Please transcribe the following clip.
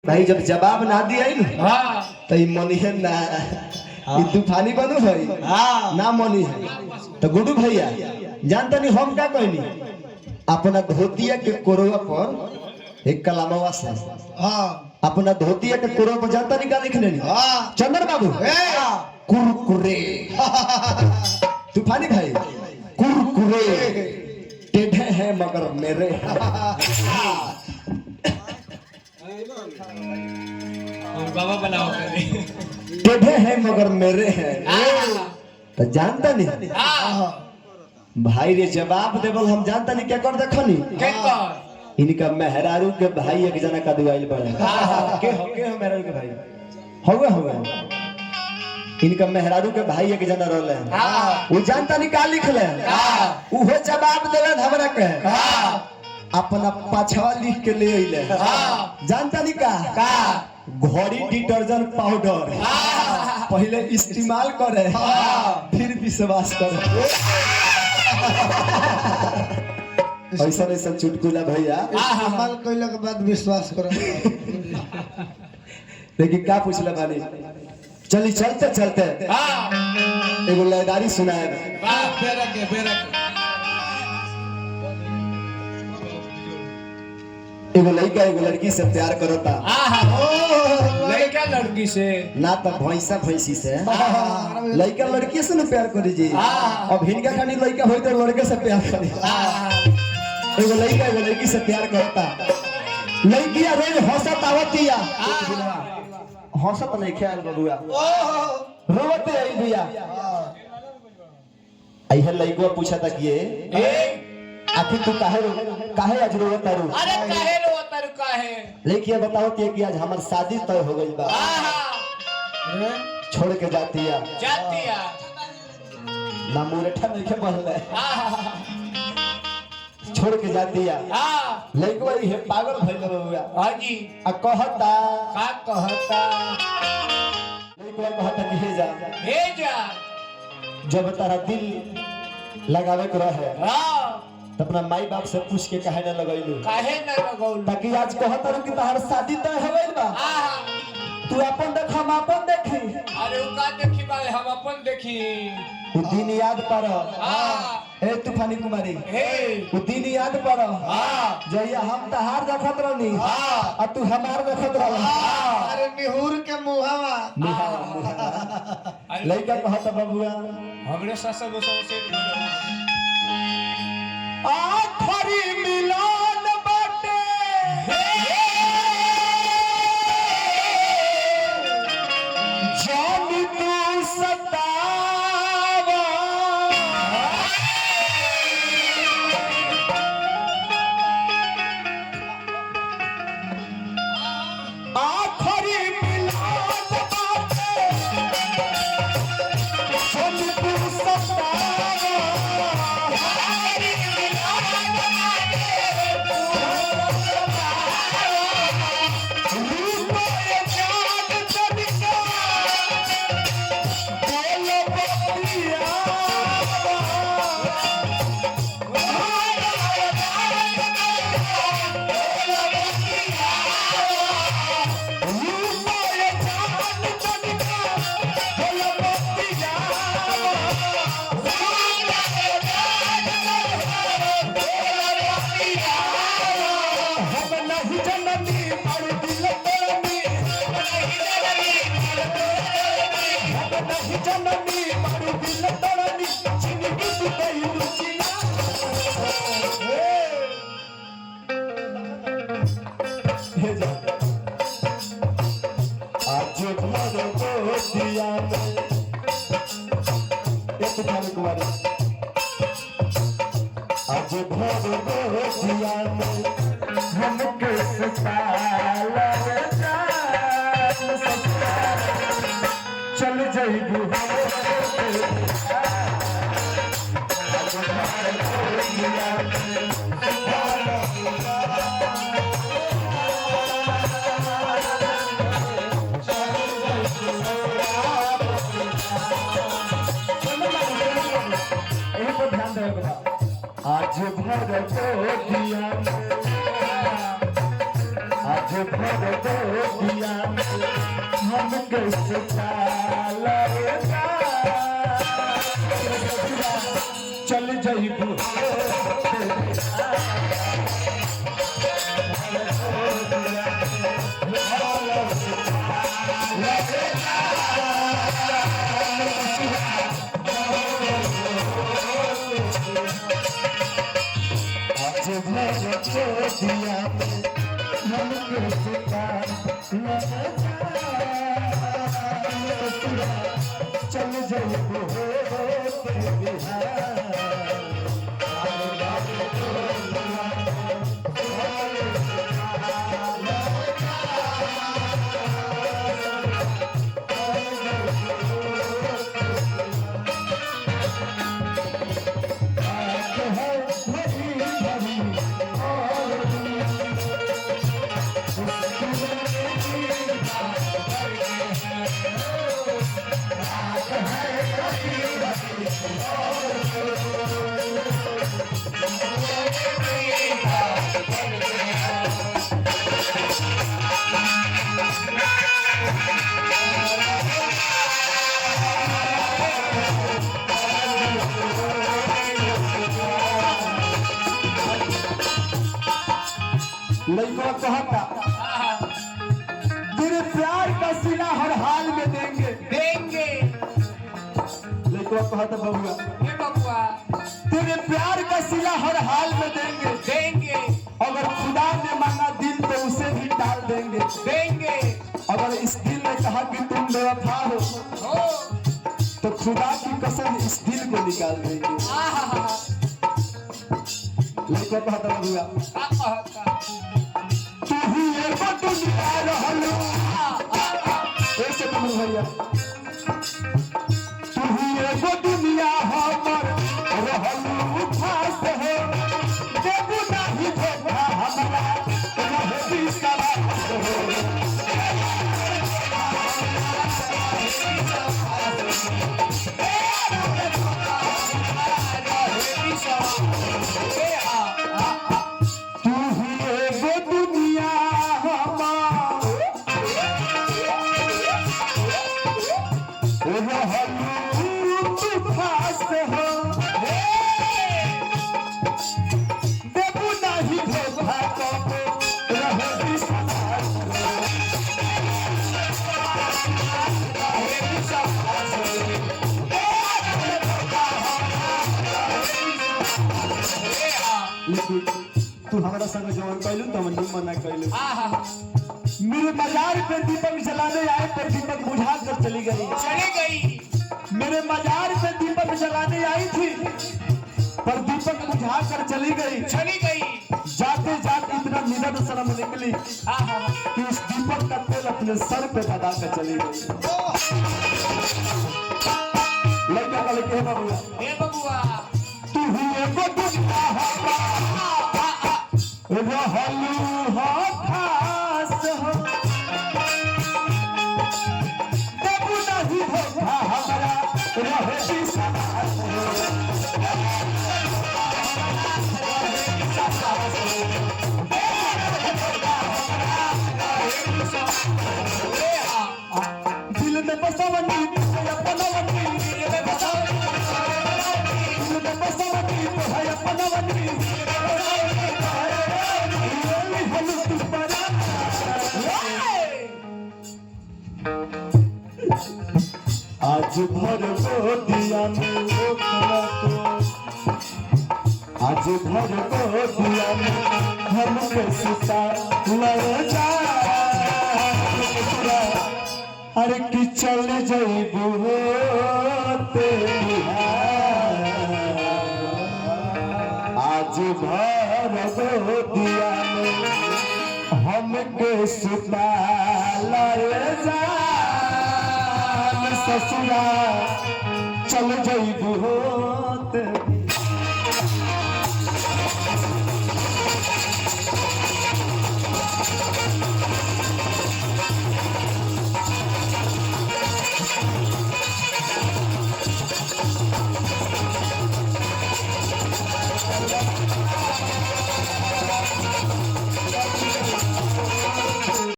भाई जब जवाब ना दिया ना हाँ तो मनी ना तूफानी बनू भाई हाँ ना मनी है तो गुडू भैया जानता नहीं हम क्या कहनी अपना धोतिया के कोरवा पर एक कलामवा से हाँ अपना धोतिया के कोरवा पर जानता नहीं क्या लिखने नहीं हाँ चंद्र बाबू कुरकुरे तूफानी भाई कुरकुरे टेढ़े हैं मगर मेरे बाबा बनाओ टेढ़े हैं मगर मेरे हैं तो जानता नहीं भाई रे जवाब देवल हम जानता नहीं क्या कर देखनी इनका मेहरारू के भाई एक जना का दुआइल पड़े के हो मेहरारू के भाई होवे इनका मेहरारू के भाई एक जना रहले वो जानता नहीं का लिख ले उहे जवाब देवे हमरा के अपना पाछवा लिख के ले अइले जानता नहीं का घड़ी डिटर्जेंट पाउडर पहले इस्तेमाल करे फिर विश्वास करे ऐसा ऐसा चुटकुला भैया इस्तेमाल कइला के बाद विश्वास करो लेकिन क्या पूछला बानी चली चलते चलते एगो लयदारी सुनाए एगो लड़का एगो लड़की से प्यार करता लड़का लड़की से ना तो भैंसा भैंसी से लड़का लड़की से ना प्यार करी जी अब हिनका खानी लड़का होई तो लड़के से प्यार करी एगो लड़का एगो लड़की से प्यार करता लड़किया रोज हंसत आवतिया हंसत नहीं ख्याल बबुआ रोते आई भैया आई है लड़को पूछा था कि आखिर तू काहे आज रोता रू अरे काहे रोता रू काहे लेकिन बताओ कि आज हमार शादी तय हो गई बा छोड़ के जाती है ना मुरेठा नहीं के बहले छोड़ के जाती है लइकवा ये पागल भइल बउआ हाजी आ कहता का कहता लइकवा कहता कि हे जा जब तारा दिल लगावे के रहे तो अपना माई बाप से पूछ के काहे न लगैलू काहे न लगौल ताकि आज कहत रहो कि तहार शादी तय हो गइल बा तू अपन देख हम अपन देखी अरे उ का देखी भाई हम अपन देखी उ दिन याद पर ए तूफानी कुमारी उ दिन याद पर जइया हम तहार देखत रहनी आ तू हमार देखत रह अरे निहुर के मुहावा लइका कहत बबुआ हमरे ससुर से आखरी मिलन बाटे जान तू सतावा आखरी मिलन बाटे जान तू सतावा आज भर गोदिया में हमके चल जाइबू आज भर गोदिया आज भर गोदिया हम कैसे लगा चल जइबू आज भर गोदिया हम कैसे चल जइबू बिहार लड़का कहता तेरे प्यार का सिला हर हाल में देंगे लड़का कहता बबुआ तेरे प्यार का सिला हर हाल में देंगे अगर खुदा ने मांगा दिल तो उसे भी डाल देंगे अगर इस दिल ने कहा कि तुम बेवफा हो तो खुदा की कसम इस दिल को निकाल देंगे लड़का कहता बबुआ तू ही एगो दुनिया रहलू ऐसे तुम भैया तू ही एगो दुनिया हमर रहलू खास हो देबू नाही धोखा हमरा रहे विश्वास हो तू हमारा संग जवान कैलू तो हम मना कैलू मेरे मजार पे दीपक जलाने आए पर दीपक बुझा कर चली गई मेरे मजार पे दीपक जलाने आई थी पर दीपक बुझा कर चली गई जाते जाते इतना निडर शर्म निकली कि उस दीपक का तेल अपने सर पे दबा कर चली गई लड़का का लेके बबुआ तू ही एगो दुनिया रहलू हो खास हो देबू नाही धोखा हमरा रहे विश्वास हो दिल में बसवनी अपनवनी दिल में बसवनी है अपनवनी आज भर गोदिया में आज भर गोदिया में हम कैसा लगा अरे कि चल जइबू आज भर गोदिया में हम कैसा लगा ससुरा चल जइबू